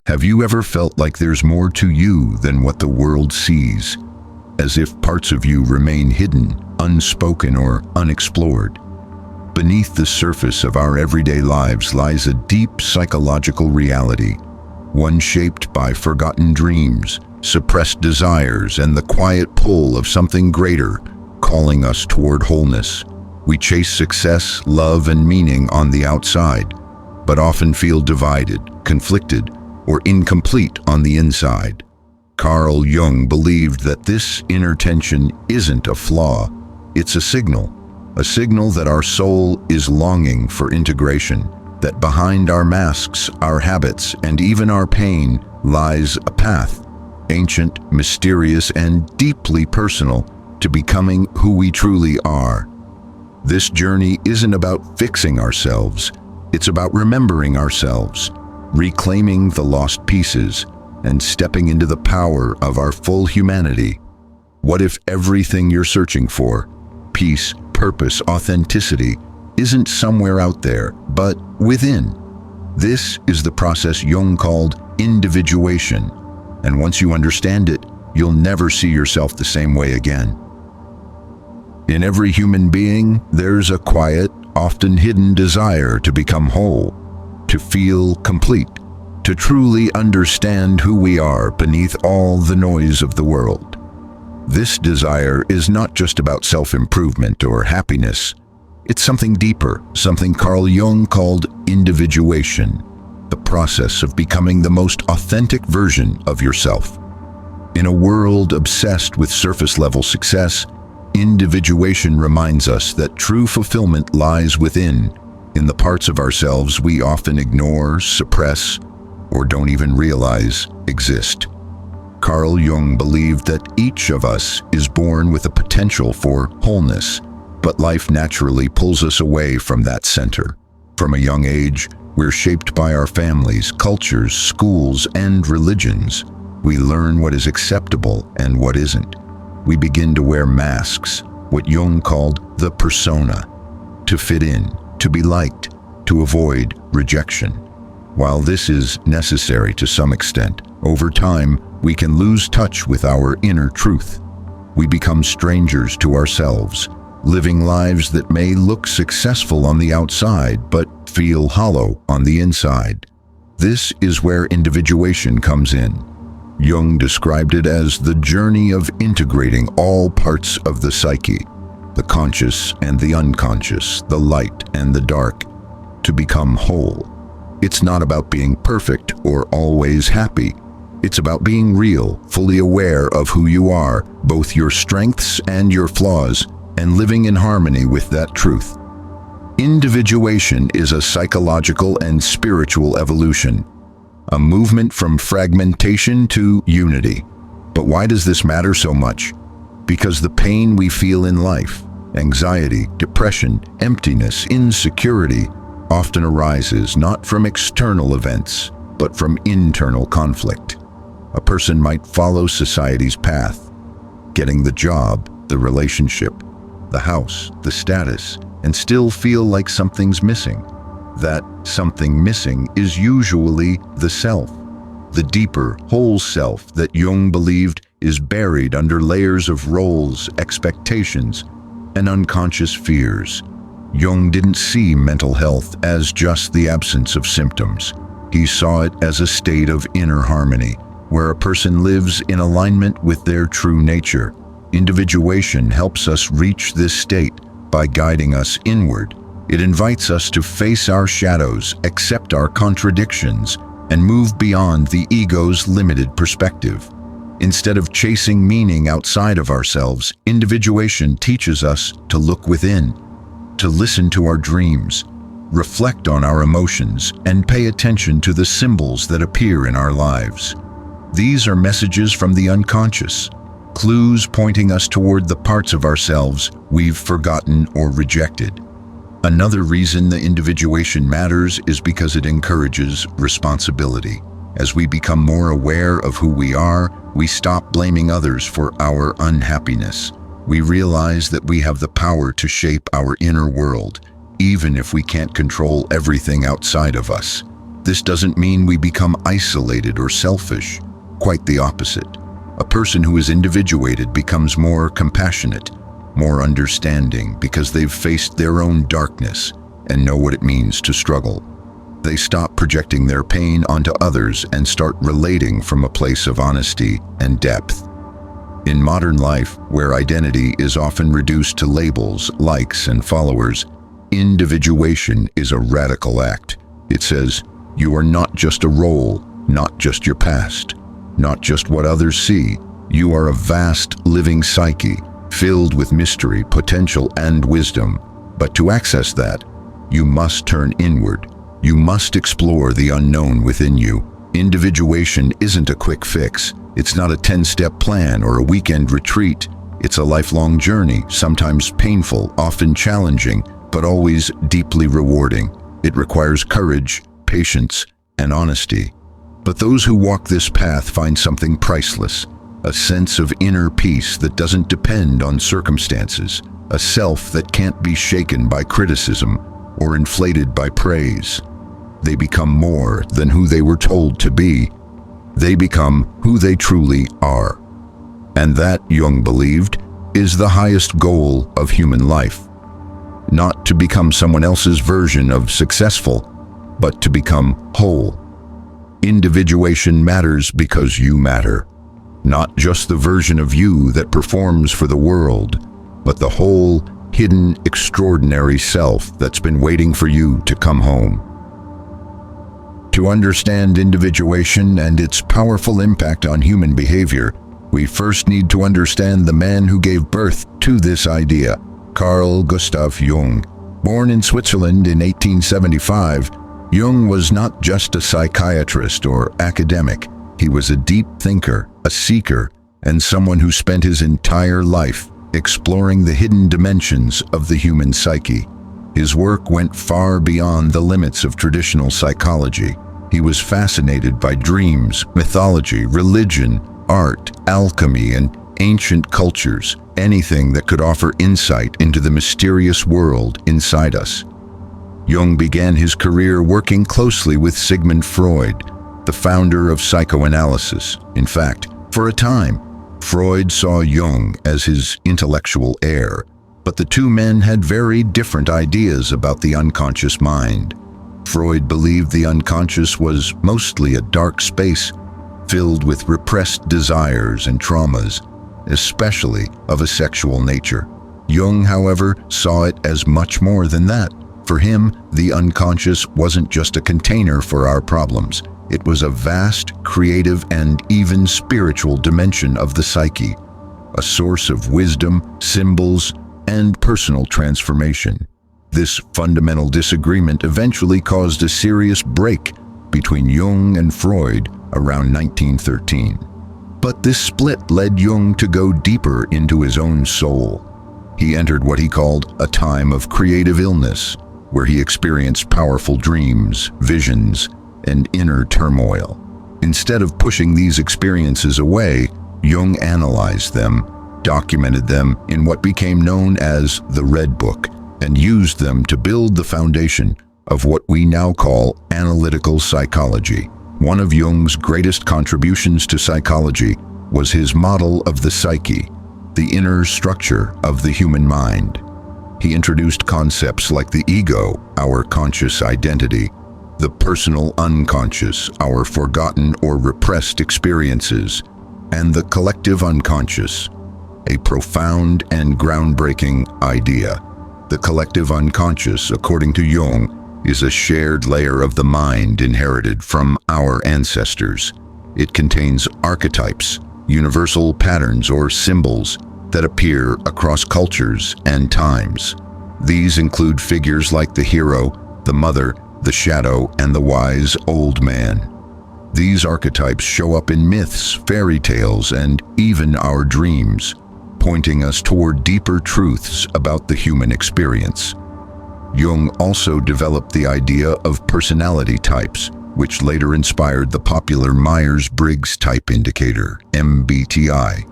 Have you ever felt like there's more to you than what the world sees? As if parts of you remain hidden, unspoken, or unexplored? Beneath the surface of our everyday lives lies a deep psychological reality, one shaped by forgotten dreams, suppressed desires, and the quiet pull of something greater calling us toward wholeness. We chase success, love, and meaning on the outside, but often feel divided, conflicted, or incomplete on the inside. Carl Jung believed that this inner tension isn't a flaw, it's a signal that our soul is longing for integration, that behind our masks, our habits, and even our pain lies a path, ancient, mysterious, and deeply personal, to becoming who we truly are. This journey isn't about fixing ourselves, it's about remembering ourselves, reclaiming the lost pieces, and stepping into the power of our full humanity. What if everything you're searching for, peace, purpose, authenticity, isn't somewhere out there, but within? This is the process Jung called individuation, and once you understand it, you'll never see yourself the same way again. In every human being, there's a quiet, often hidden desire to become whole, to feel complete, to truly understand who we are beneath all the noise of the world. This desire is not just about self-improvement or happiness. It's something deeper, something Carl Jung called individuation, the process of becoming the most authentic version of yourself. In a world obsessed with surface-level success, individuation reminds us that true fulfillment lies within, in the parts of ourselves we often ignore, suppress, or don't even realize exist. Carl Jung believed that each of us is born with a potential for wholeness, but life naturally pulls us away from that center. From a young age, we're shaped by our families, cultures, schools, and religions. We learn what is acceptable and what isn't. We begin to wear masks, what Jung called the persona, to fit in, to be liked, to avoid rejection. While this is necessary to some extent, over time, we can lose touch with our inner truth. We become strangers to ourselves, living lives that may look successful on the outside but feel hollow on the inside. This is where individuation comes in. Jung described it as the journey of integrating all parts of the psyche, the conscious and the unconscious, the light and the dark, to become whole. It's not about being perfect or always happy. It's about being real, fully aware of who you are, both your strengths and your flaws, and living in harmony with that truth. Individuation is a psychological and spiritual evolution, a movement from fragmentation to unity. But why does this matter so much? Because the pain we feel in life, anxiety, depression, emptiness, insecurity, often arises not from external events, but from internal conflict. A person might follow society's path, getting the job, the relationship, the house, the status, and still feel like something's missing. That something missing is usually the self, the deeper, whole self that Jung believed is buried under layers of roles, expectations, and unconscious fears. Jung didn't see mental health as just the absence of symptoms. He saw it as a state of inner harmony, where a person lives in alignment with their true nature. Individuation helps us reach this state by guiding us inward. It invites us to face our shadows, accept our contradictions, and move beyond the ego's limited perspective. Instead of chasing meaning outside of ourselves, individuation teaches us to look within, to listen to our dreams, reflect on our emotions, and pay attention to the symbols that appear in our lives. These are messages from the unconscious, clues pointing us toward the parts of ourselves we've forgotten or rejected. Another reason the individuation matters is because it encourages responsibility. As we become more aware of who we are, we stop blaming others for our unhappiness. We realize that we have the power to shape our inner world, even if we can't control everything outside of us. This doesn't mean we become isolated or selfish. Quite the opposite. A person who is individuated becomes more compassionate, more understanding, because they've faced their own darkness and know what it means to struggle. They stop projecting their pain onto others and start relating from a place of honesty and depth. In modern life, where identity is often reduced to labels, likes, and followers, individuation is a radical act. It says, you are not just a role, not just your past, not just what others see. You are a vast, living psyche, filled with mystery, potential, and wisdom. But to access that, you must turn inward. You must explore the unknown within you. Individuation isn't a quick fix. It's not a 10-step plan or a weekend retreat. It's a lifelong journey, sometimes painful, often challenging, but always deeply rewarding. It requires courage, patience, and honesty. But those who walk this path find something priceless, a sense of inner peace that doesn't depend on circumstances, a self that can't be shaken by criticism or inflated by praise. They become more than who they were told to be. They become who they truly are. And that, Jung believed, is the highest goal of human life. Not to become someone else's version of successful, but to become whole. Individuation matters because you matter. Not just the version of you that performs for the world, but the whole, hidden, extraordinary self that's been waiting for you to come home. To understand individuation and its powerful impact on human behavior, we first need to understand the man who gave birth to this idea, Carl Gustav Jung. Born in Switzerland in 1875, Jung was not just a psychiatrist or academic. He was a deep thinker, a seeker, and someone who spent his entire life exploring the hidden dimensions of the human psyche. His work went far beyond the limits of traditional psychology. He was fascinated by dreams, mythology, religion, art, alchemy, and ancient cultures, anything that could offer insight into the mysterious world inside us. Jung began his career working closely with Sigmund Freud, the founder of psychoanalysis. In fact, for a time, Freud saw Jung as his intellectual heir, but the two men had very different ideas about the unconscious mind. Freud believed the unconscious was mostly a dark space filled with repressed desires and traumas, especially of a sexual nature. Jung, however, saw it as much more than that. For him, the unconscious wasn't just a container for our problems. It was a vast, creative, and even spiritual dimension of the psyche, a source of wisdom, symbols, and personal transformation. This fundamental disagreement eventually caused a serious break between Jung and Freud around 1913. But this split led Jung to go deeper into his own soul. He entered what he called a time of creative illness, where he experienced powerful dreams, visions, and inner turmoil. Instead of pushing these experiences away, Jung analyzed them, documented them in what became known as the Red Book, and used them to build the foundation of what we now call analytical psychology. One of Jung's greatest contributions to psychology was his model of the psyche, the inner structure of the human mind. He introduced concepts like the ego, our conscious identity, the personal unconscious, our forgotten or repressed experiences, and the collective unconscious, a profound and groundbreaking idea. The collective unconscious, according to Jung, is a shared layer of the mind inherited from our ancestors. It contains archetypes, universal patterns or symbols that appear across cultures and times. These include figures like the hero, the mother, the shadow, and the wise old man. These archetypes show up in myths, fairy tales, and even our dreams, pointing us toward deeper truths about the human experience. Jung also developed the idea of personality types, which later inspired the popular Myers-Briggs Type Indicator, MBTI.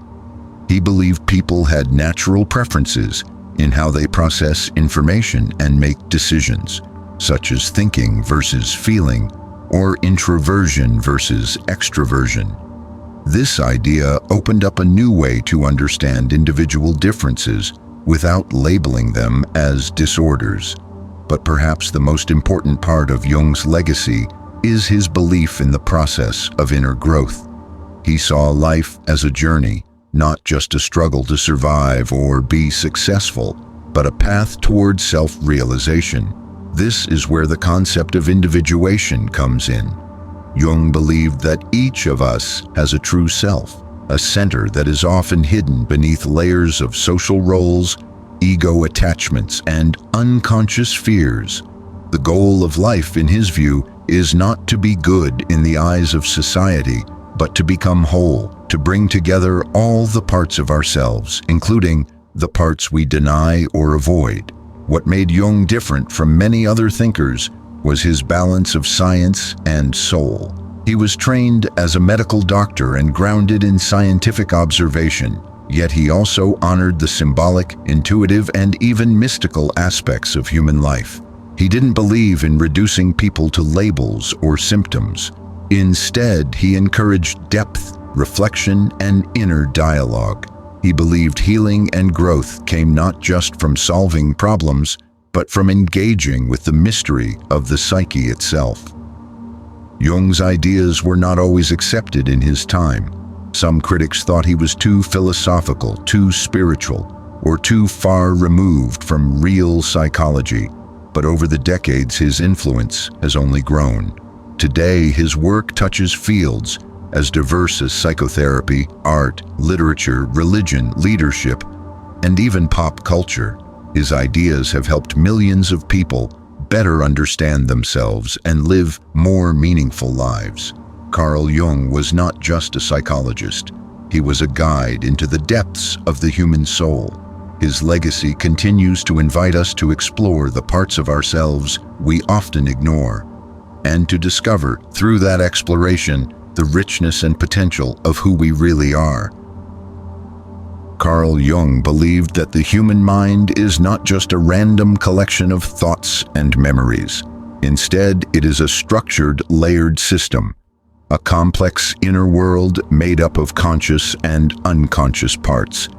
He believed people had natural preferences in how they process information and make decisions, such as thinking versus feeling, or introversion versus extroversion. This idea opened up a new way to understand individual differences without labeling them as disorders. But perhaps the most important part of Jung's legacy is his belief in the process of inner growth. He saw life as a journey, not just a struggle to survive or be successful, but a path toward self-realization. This is where the concept of individuation comes in. Jung believed that each of us has a true self, a center that is often hidden beneath layers of social roles, ego attachments, and unconscious fears. The goal of life, in his view, is not to be good in the eyes of society, but to become whole, to bring together all the parts of ourselves, including the parts we deny or avoid. What made Jung different from many other thinkers was his balance of science and soul. He was trained as a medical doctor and grounded in scientific observation, yet he also honored the symbolic, intuitive, and even mystical aspects of human life. He didn't believe in reducing people to labels or symptoms. Instead, he encouraged depth, reflection, and inner dialogue. He believed healing and growth came not just from solving problems, but from engaging with the mystery of the psyche itself. Jung's ideas were not always accepted in his time. Some critics thought he was too philosophical, too spiritual, or too far removed from real psychology. But over the decades, his influence has only grown. Today, his work touches fields as diverse as psychotherapy, art, literature, religion, leadership, and even pop culture. His ideas have helped millions of people better understand themselves and live more meaningful lives. Carl Jung was not just a psychologist. He was a guide into the depths of the human soul. His legacy continues to invite us to explore the parts of ourselves we often ignore, and to discover, through that exploration, the richness and potential of who we really are. Carl Jung believed that the human mind is not just a random collection of thoughts and memories. Instead, it is a structured, layered system, a complex inner world made up of conscious and unconscious parts,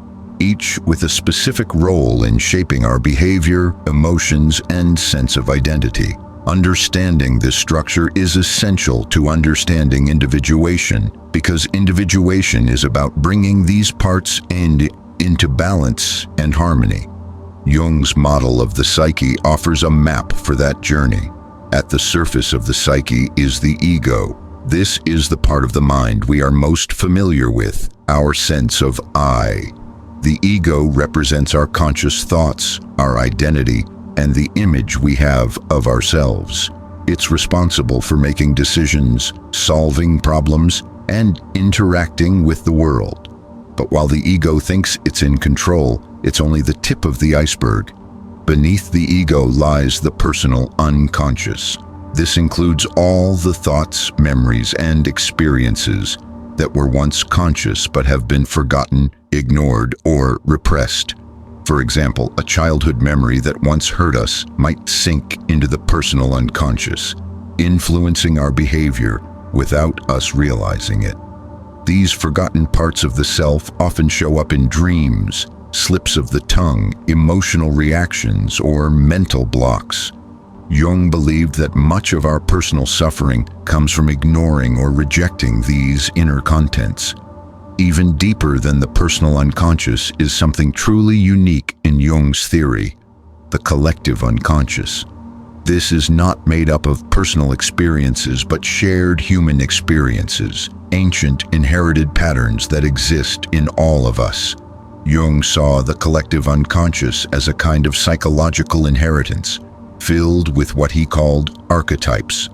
each with a specific role in shaping our behavior, emotions, and sense of identity. Understanding this structure is essential to understanding individuation, because individuation is about bringing these parts into balance and harmony. Jung's model of the psyche offers a map for that journey. At the surface of the psyche is the ego. This is the part of the mind we are most familiar with, our sense of I. The ego represents our conscious thoughts, our identity, and the image we have of ourselves. It's responsible for making decisions, solving problems, and interacting with the world. But while the ego thinks it's in control, it's only the tip of the iceberg. Beneath the ego lies the personal unconscious. This includes all the thoughts, memories, and experiences that were once conscious but have been forgotten, ignored, or repressed. For example, a childhood memory that once hurt us might sink into the personal unconscious, influencing our behavior without us realizing it. These forgotten parts of the self often show up in dreams, slips of the tongue, emotional reactions, or mental blocks. Jung believed that much of our personal suffering comes from ignoring or rejecting these inner contents. Even deeper than the personal unconscious is something truly unique in Jung's theory, the collective unconscious. This is not made up of personal experiences but shared human experiences, ancient inherited patterns that exist in all of us. Jung saw the collective unconscious as a kind of psychological inheritance, filled with what he called archetypes.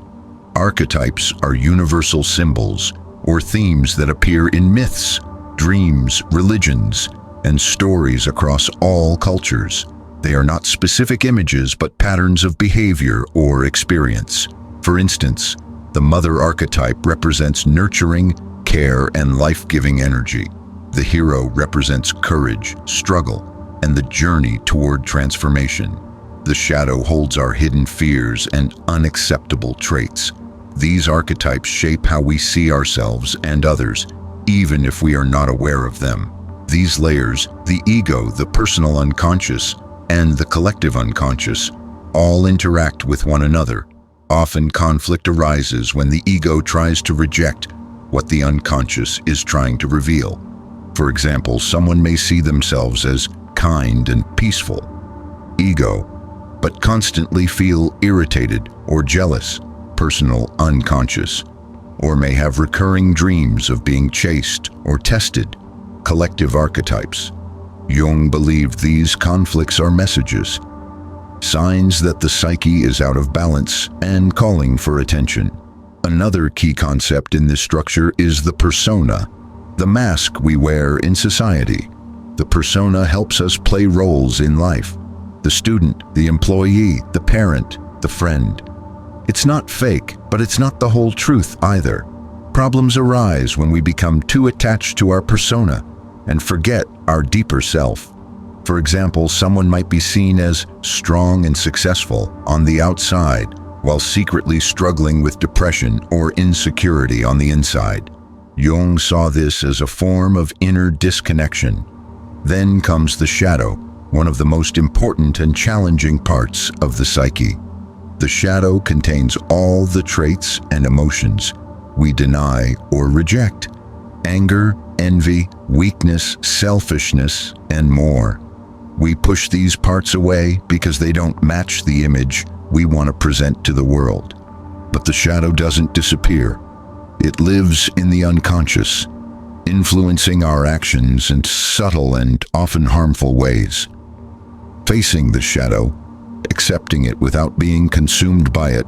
Archetypes are universal symbols or themes that appear in myths, dreams, religions, and stories across all cultures. They are not specific images but patterns of behavior or experience. For instance, the mother archetype represents nurturing, care, and life-giving energy. The hero represents courage, struggle, and the journey toward transformation. The shadow holds our hidden fears and unacceptable traits. These archetypes shape how we see ourselves and others, even if we are not aware of them. These layers, the ego, the personal unconscious, and the collective unconscious, all interact with one another. Often conflict arises when the ego tries to reject what the unconscious is trying to reveal. For example, someone may see themselves as kind and peaceful, ego, but constantly feel irritated or jealous, personal unconscious, or may have recurring dreams of being chased or tested, collective archetypes. Jung believed these conflicts are messages, signs that the psyche is out of balance and calling for attention. Another key concept in this structure is the persona, the mask we wear in society. The persona helps us play roles in life: the student, the employee, the parent, the friend. It's not fake, but it's not the whole truth either. Problems arise when we become too attached to our persona and forget our deeper self. For example, someone might be seen as strong and successful on the outside, while secretly struggling with depression or insecurity on the inside. Jung saw this as a form of inner disconnection. Then comes the shadow, one of the most important and challenging parts of the psyche. The shadow contains all the traits and emotions we deny or reject: anger, envy, weakness, selfishness, and more. We push these parts away because they don't match the image we want to present to the world. But the shadow doesn't disappear. It lives in the unconscious, influencing our actions in subtle and often harmful ways. Facing the shadow, accepting it without being consumed by it,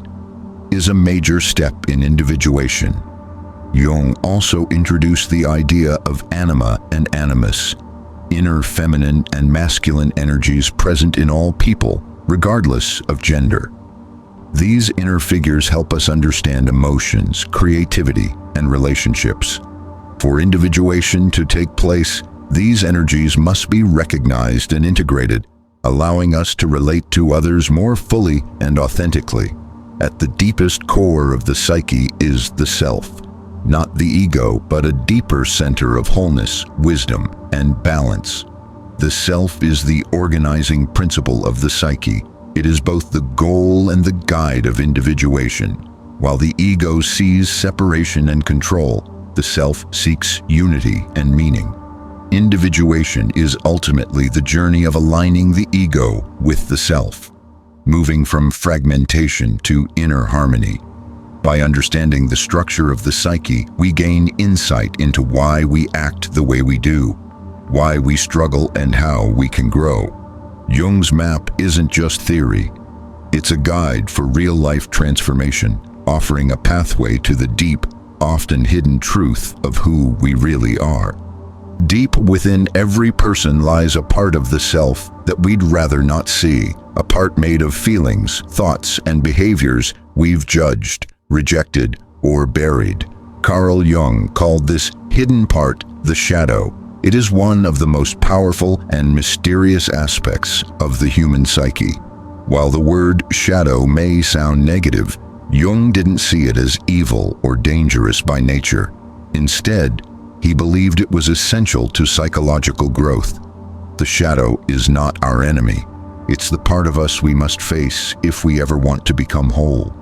is a major step in individuation. Jung also introduced the idea of Anima and Animus, inner feminine and masculine energies present in all people, regardless of gender. These inner figures help us understand emotions, creativity, and relationships. For individuation to take place, these energies must be recognized and integrated, allowing us to relate to others more fully and authentically. At the deepest core of the psyche is the self, not the ego, but a deeper center of wholeness, wisdom, and balance. The self is the organizing principle of the psyche. It is both the goal and the guide of individuation. While the ego sees separation and control, the self seeks unity and meaning. Individuation is ultimately the journey of aligning the ego with the self, moving from fragmentation to inner harmony. By understanding the structure of the psyche, we gain insight into why we act the way we do, why we struggle, and how we can grow. Jung's map isn't just theory. It's a guide for real-life transformation, offering a pathway to the deep, often hidden truth of who we really are. Deep within every person lies a part of the self that we'd rather not see, a part made of feelings, thoughts, and behaviors we've judged, rejected, or buried. Carl Jung called this hidden part the shadow. It is one of the most powerful and mysterious aspects of the human psyche. While the word shadow may sound negative, Jung didn't see it as evil or dangerous by nature. Instead, he believed it was essential to psychological growth. The shadow is not our enemy. It's the part of us we must face if we ever want to become whole.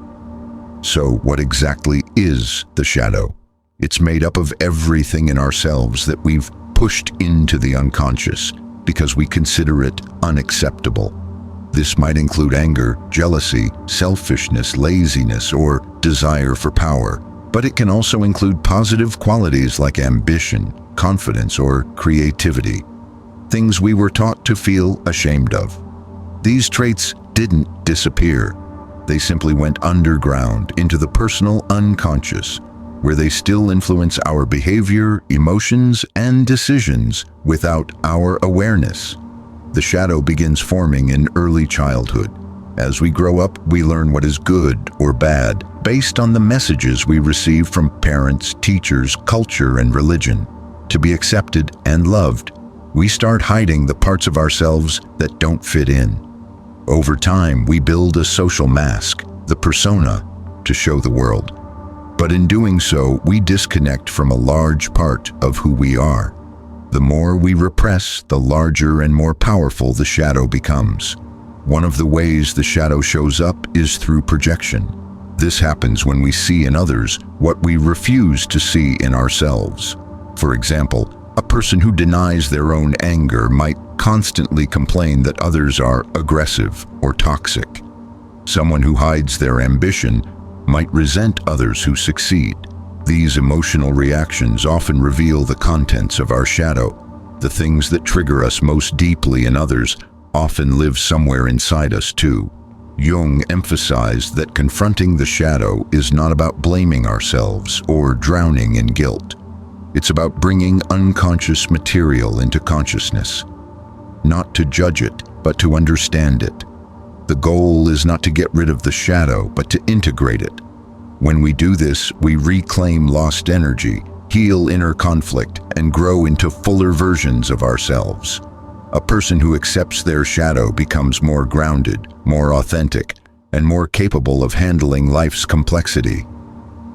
So what exactly is the shadow? It's made up of everything in ourselves that we've pushed into the unconscious because we consider it unacceptable. This might include anger, jealousy, selfishness, laziness, or desire for power. But it can also include positive qualities like ambition, confidence, or creativity, things we were taught to feel ashamed of. These traits didn't disappear. They simply went underground into the personal unconscious, where they still influence our behavior, emotions, and decisions without our awareness. The shadow begins forming in early childhood. As we grow up, we learn what is good or bad based on the messages we receive from parents, teachers, culture, and religion. To be accepted and loved, we start hiding the parts of ourselves that don't fit in. Over time, we build a social mask, the persona, to show the world. But in doing so, we disconnect from a large part of who we are. The more we repress, the larger and more powerful the shadow becomes. One of the ways the shadow shows up is through projection. This happens when we see in others what we refuse to see in ourselves. For example, a person who denies their own anger might constantly complain that others are aggressive or toxic. Someone who hides their ambition might resent others who succeed. These emotional reactions often reveal the contents of our shadow. The things that trigger us most deeply in others often live somewhere inside us too. Jung emphasized that confronting the shadow is not about blaming ourselves or drowning in guilt. It's about bringing unconscious material into consciousness. Not to judge it, but to understand it. The goal is not to get rid of the shadow, but to integrate it. When we do this, we reclaim lost energy, heal inner conflict, and grow into fuller versions of ourselves. A person who accepts their shadow becomes more grounded, more authentic, and more capable of handling life's complexity.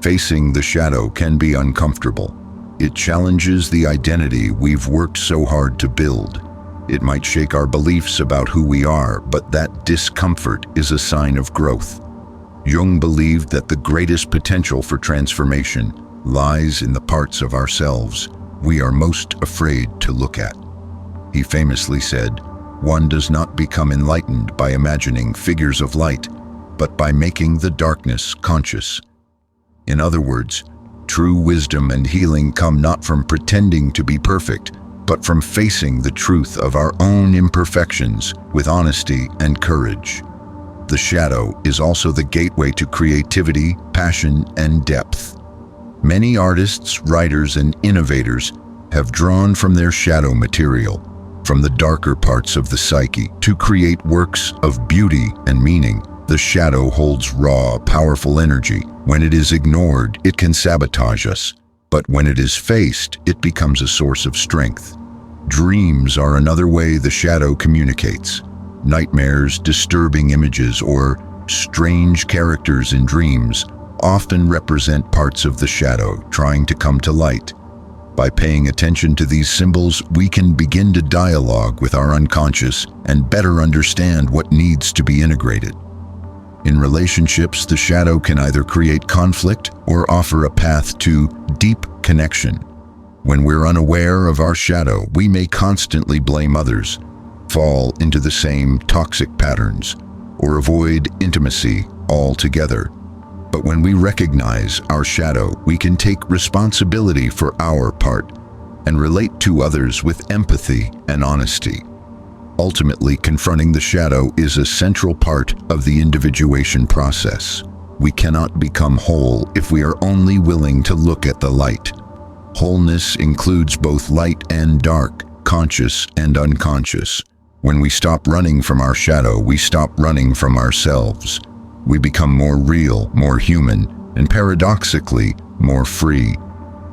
Facing the shadow can be uncomfortable. It challenges the identity we've worked so hard to build. It might shake our beliefs about who we are, but that discomfort is a sign of growth. Jung believed that the greatest potential for transformation lies in the parts of ourselves we are most afraid to look at. He famously said, "One does not become enlightened by imagining figures of light, but by making the darkness conscious." In other words, true wisdom and healing come not from pretending to be perfect, but from facing the truth of our own imperfections with honesty and courage. The shadow is also the gateway to creativity, passion, and depth. Many artists, writers, and innovators have drawn from their shadow material, from the darker parts of the psyche, to create works of beauty and meaning. The shadow holds raw, powerful energy. When it is ignored, it can sabotage us. But when it is faced, it becomes a source of strength. Dreams are another way the shadow communicates. Nightmares, disturbing images, or strange characters in dreams often represent parts of the shadow trying to come to light. By paying attention to these symbols, we can begin to dialogue with our unconscious and better understand what needs to be integrated. In relationships, the shadow can either create conflict or offer a path to deep connection. When we're unaware of our shadow, we may constantly blame others, fall into the same toxic patterns, or avoid intimacy altogether. But when we recognize our shadow, we can take responsibility for our part and relate to others with empathy and honesty. Ultimately, confronting the shadow is a central part of the individuation process. We cannot become whole if we are only willing to look at the light. Wholeness includes both light and dark, conscious and unconscious. When we stop running from our shadow, we stop running from ourselves. We become more real, more human, and paradoxically, more free.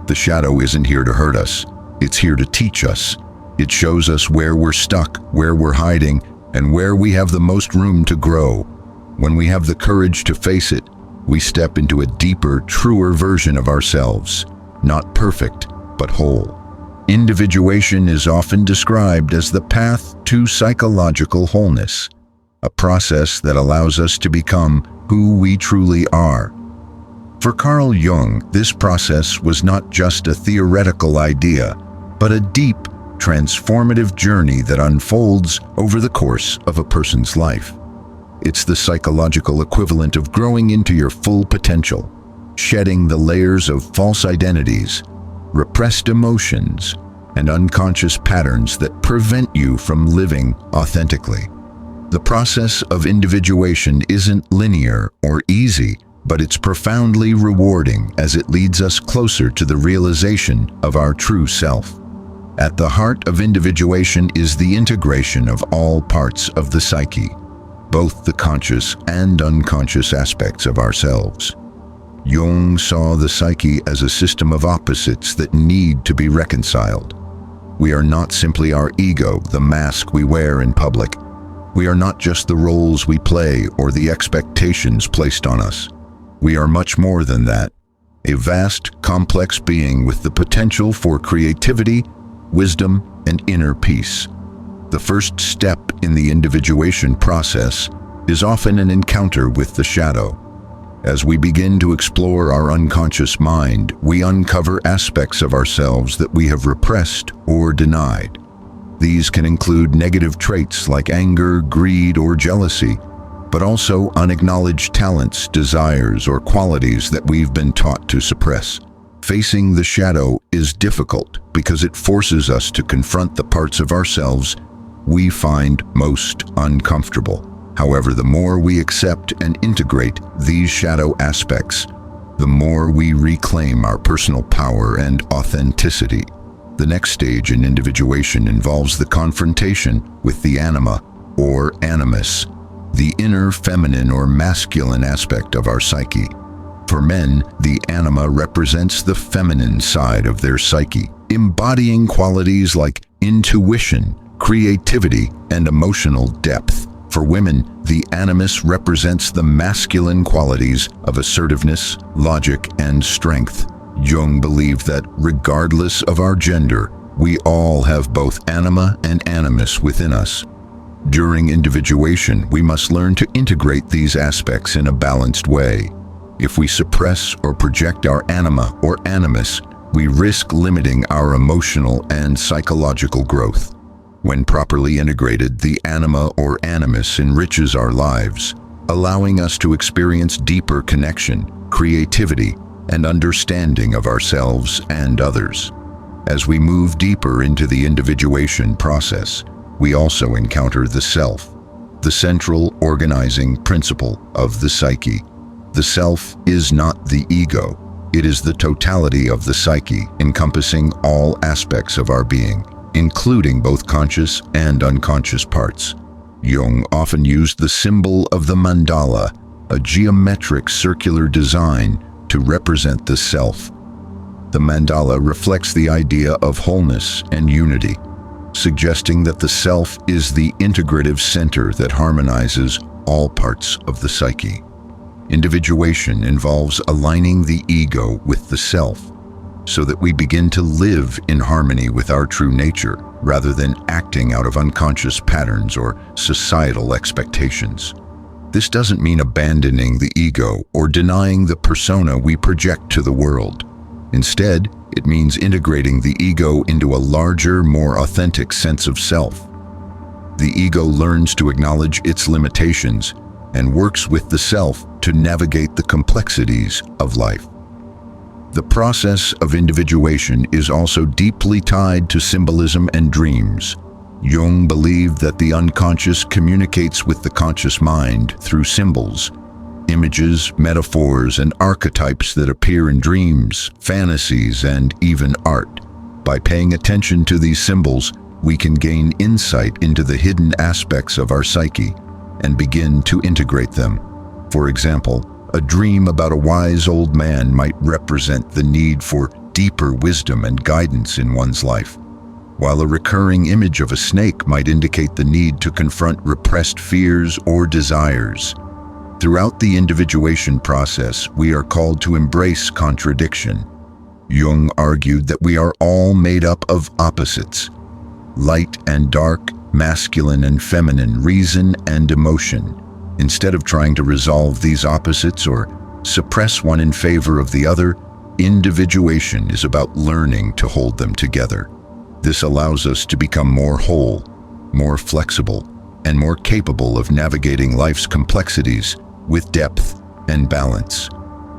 The shadow isn't here to hurt us. It's here to teach us. It shows us where we're stuck, where we're hiding, and where we have the most room to grow. When we have the courage to face it, we step into a deeper, truer version of ourselves. Not perfect, but whole. Individuation is often described as the path to psychological wholeness, a process that allows us to become who we truly are. For Carl Jung, this process was not just a theoretical idea, but a deep, transformative journey that unfolds over the course of a person's life. It's the psychological equivalent of growing into your full potential, shedding the layers of false identities, repressed emotions, and unconscious patterns that prevent you from living authentically. The process of individuation isn't linear or easy, but it's profoundly rewarding as it leads us closer to the realization of our true self. At the heart of individuation is the integration of all parts of the psyche, both the conscious and unconscious aspects of ourselves. Jung saw the psyche as a system of opposites that need to be reconciled. We are not simply our ego, the mask we wear in public. We are not just the roles we play or the expectations placed on us. We are much more than that. a vast, complex being with the potential for creativity, wisdom, and inner peace. The first step in the individuation process is often an encounter with the shadow. As we begin to explore our unconscious mind, we uncover aspects of ourselves that we have repressed or denied. These can include negative traits like anger, greed, or jealousy, but also unacknowledged talents, desires, or qualities that we've been taught to suppress. Facing the shadow is difficult because it forces us to confront the parts of ourselves we find most uncomfortable. However, the more we accept and integrate these shadow aspects, the more we reclaim our personal power and authenticity. The next stage in individuation involves the confrontation with the Anima, or Animus, the inner feminine or masculine aspect of our psyche. For men, the Anima represents the feminine side of their psyche, embodying qualities like intuition, creativity, and emotional depth. For women, the Animus represents the masculine qualities of assertiveness, logic, and strength. Jung believed that regardless of our gender, we all have both Anima and Animus within us. During individuation, we must learn to integrate these aspects in a balanced way. If we suppress or project our Anima or Animus, we risk limiting our emotional and psychological growth. When properly integrated, the Anima or Animus enriches our lives, allowing us to experience deeper connection, creativity, and understanding of ourselves and others. As we move deeper into the individuation process, we also encounter the self, the central organizing principle of the psyche. The self is not the ego. It is the totality of the psyche, encompassing all aspects of our being, including both conscious and unconscious parts. Jung often used the symbol of the mandala, a geometric circular design, to represent the self. The mandala reflects the idea of wholeness and unity, suggesting that the self is the integrative center that harmonizes all parts of the psyche. Individuation involves aligning the ego with the self, so that we begin to live in harmony with our true nature, rather than acting out of unconscious patterns or societal expectations. This doesn't mean abandoning the ego or denying the persona we project to the world. Instead, it means integrating the ego into a larger, more authentic sense of self. The ego learns to acknowledge its limitations and works with the self to navigate the complexities of life. The process of individuation is also deeply tied to symbolism and dreams. Jung believed that the unconscious communicates with the conscious mind through symbols, images, metaphors, and archetypes that appear in dreams, fantasies, and even art. By paying attention to these symbols, we can gain insight into the hidden aspects of our psyche and begin to integrate them. For example, a dream about a wise old man might represent the need for deeper wisdom and guidance in one's life, while a recurring image of a snake might indicate the need to confront repressed fears or desires. Throughout the individuation process, we are called to embrace contradiction. Jung argued that we are all made up of opposites: light and dark, masculine and feminine, reason and emotion. Instead of trying to resolve these opposites or suppress one in favor of the other, individuation is about learning to hold them together. This allows us to become more whole, more flexible, and more capable of navigating life's complexities with depth and balance.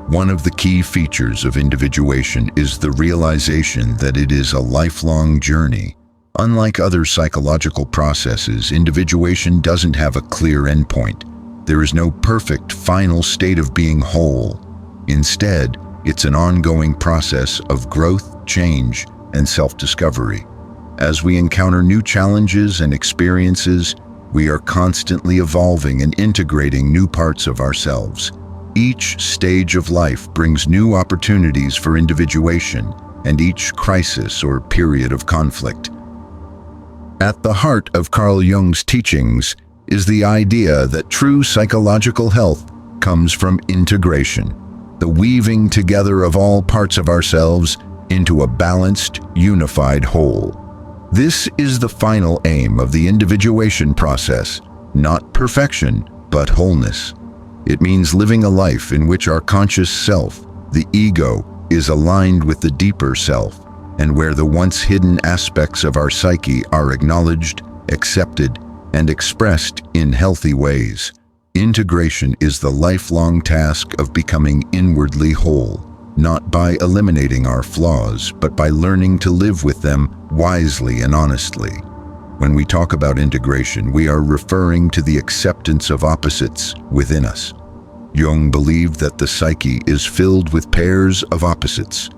One of the key features of individuation is the realization that it is a lifelong journey. Unlike other psychological processes, individuation doesn't have a clear endpoint. There is no perfect final state of being whole. Instead, it's an ongoing process of growth, change, and self-discovery. As we encounter new challenges and experiences, we are constantly evolving and integrating new parts of ourselves. Each stage of life brings new opportunities for individuation, and each crisis or period of conflict. At the heart of Carl Jung's teachings is the idea that true psychological health comes from integration. the weaving together of all parts of ourselves into a balanced, unified whole. This is the final aim of the individuation process, not perfection, but wholeness. It means living a life in which our conscious self, the ego, is aligned with the deeper self, and where the once hidden aspects of our psyche are acknowledged, accepted, and expressed in healthy ways. Integration is the lifelong task of becoming inwardly whole, not by eliminating our flaws, but by learning to live with them wisely and honestly. When we talk about integration, we are referring to the acceptance of opposites within us. Jung believed that the psyche is filled with pairs of opposites: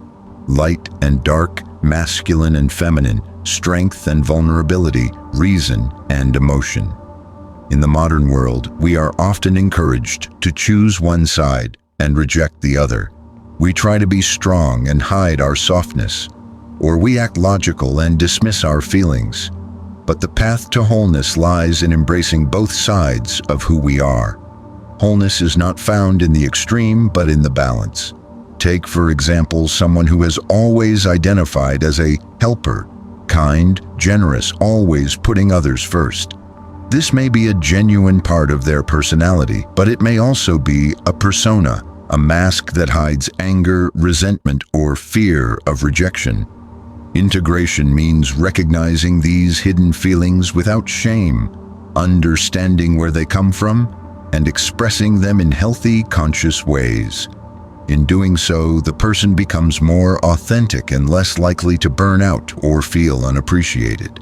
light and dark, masculine and feminine, strength and vulnerability, reason and emotion. In the modern world, we are often encouraged to choose one side and reject the other. We try to be strong and hide our softness, or we act logical and dismiss our feelings. But the path to wholeness lies in embracing both sides of who we are. Wholeness is not found in the extreme, but in the balance. Take, for example, someone who has always identified as a helper, kind, generous, always putting others first. This may be a genuine part of their personality, but it may also be a persona, a mask that hides anger, resentment, or fear of rejection. Integration means recognizing these hidden feelings without shame, understanding where they come from, and expressing them in healthy, conscious ways. In doing so, the person becomes more authentic and less likely to burn out or feel unappreciated.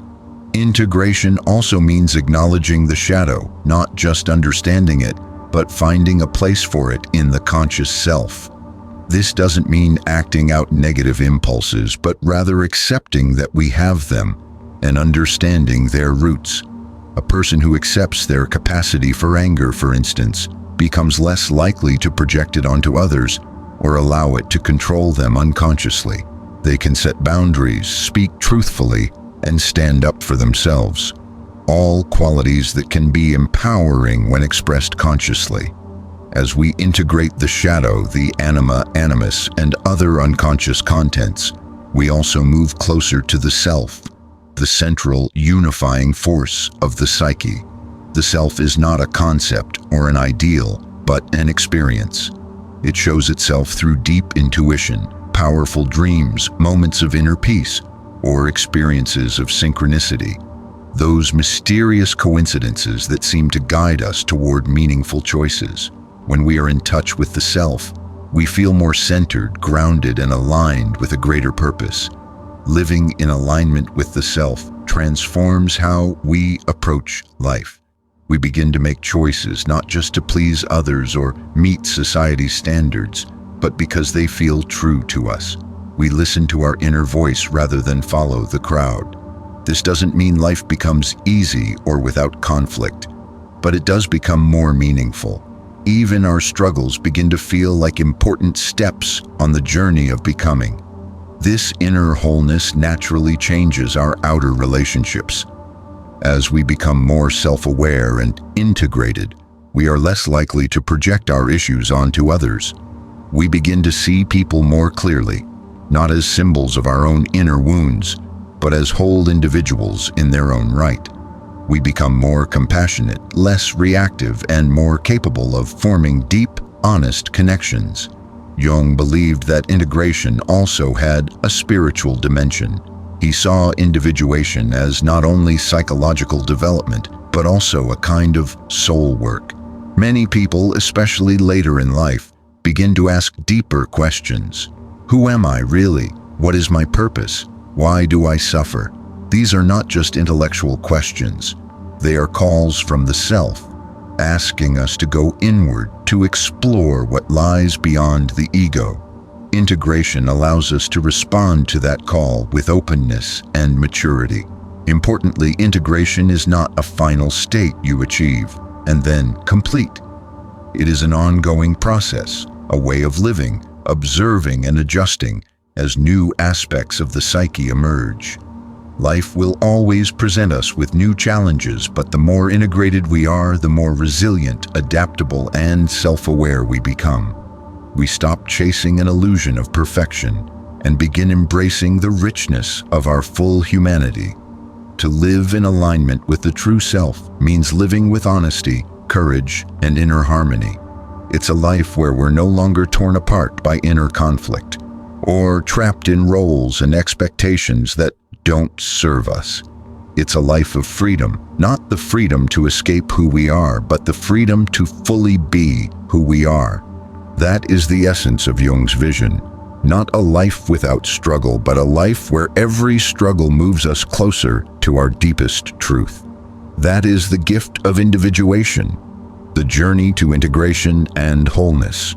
Integration also means acknowledging the shadow, not just understanding it, but finding a place for it in the conscious self. This doesn't mean acting out negative impulses, but rather accepting that we have them and understanding their roots. A person who accepts their capacity for anger, for instance, becomes less likely to project it onto others or allow it to control them unconsciously. They can set boundaries, speak truthfully, and stand up for themselves. All qualities that can be empowering when expressed consciously. As we integrate the shadow, the anima, animus, and other unconscious contents, we also move closer to the self, the central unifying force of the psyche. The self is not a concept or an ideal, but an experience. It shows itself through deep intuition, powerful dreams, moments of inner peace, or experiences of synchronicity. Those mysterious coincidences that seem to guide us toward meaningful choices. When we are in touch with the self, we feel more centered, grounded, and aligned with a greater purpose. Living in alignment with the self transforms how we approach life. We begin to make choices not just to please others or meet society's standards, but because they feel true to us. We listen to our inner voice rather than follow the crowd. This doesn't mean life becomes easy or without conflict, but it does become more meaningful. Even our struggles begin to feel like important steps on the journey of becoming. This inner wholeness naturally changes our outer relationships. As we become more self-aware and integrated, we are less likely to project our issues onto others. We begin to see people more clearly, not as symbols of our own inner wounds, but as whole individuals in their own right. We become more compassionate, less reactive, and more capable of forming deep, honest connections. Jung believed that integration also had a spiritual dimension. He saw individuation as not only psychological development, but also a kind of soul work. Many people, especially later in life, begin to ask deeper questions. Who am I really? What is my purpose? Why do I suffer? These are not just intellectual questions. They are calls from the self, asking us to go inward, to explore what lies beyond the ego. Integration allows us to respond to that call with openness and maturity. Importantly, integration is not a final state you achieve and then complete. It is an ongoing process, a way of living, observing and adjusting as new aspects of the psyche emerge. Life will always present us with new challenges, but the more integrated we are, the more resilient, adaptable, and self-aware we become. we stop chasing an illusion of perfection and begin embracing the richness of our full humanity. To live in alignment with the true self means living with honesty, courage, and inner harmony. It's a life where we're no longer torn apart by inner conflict, or trapped in roles and expectations that don't serve us. It's a life of freedom, not the freedom to escape who we are, but the freedom to fully be who we are. That is the essence of Jung's vision. Not a life without struggle, but a life where every struggle moves us closer to our deepest truth. That is the gift of individuation, the journey to integration and wholeness.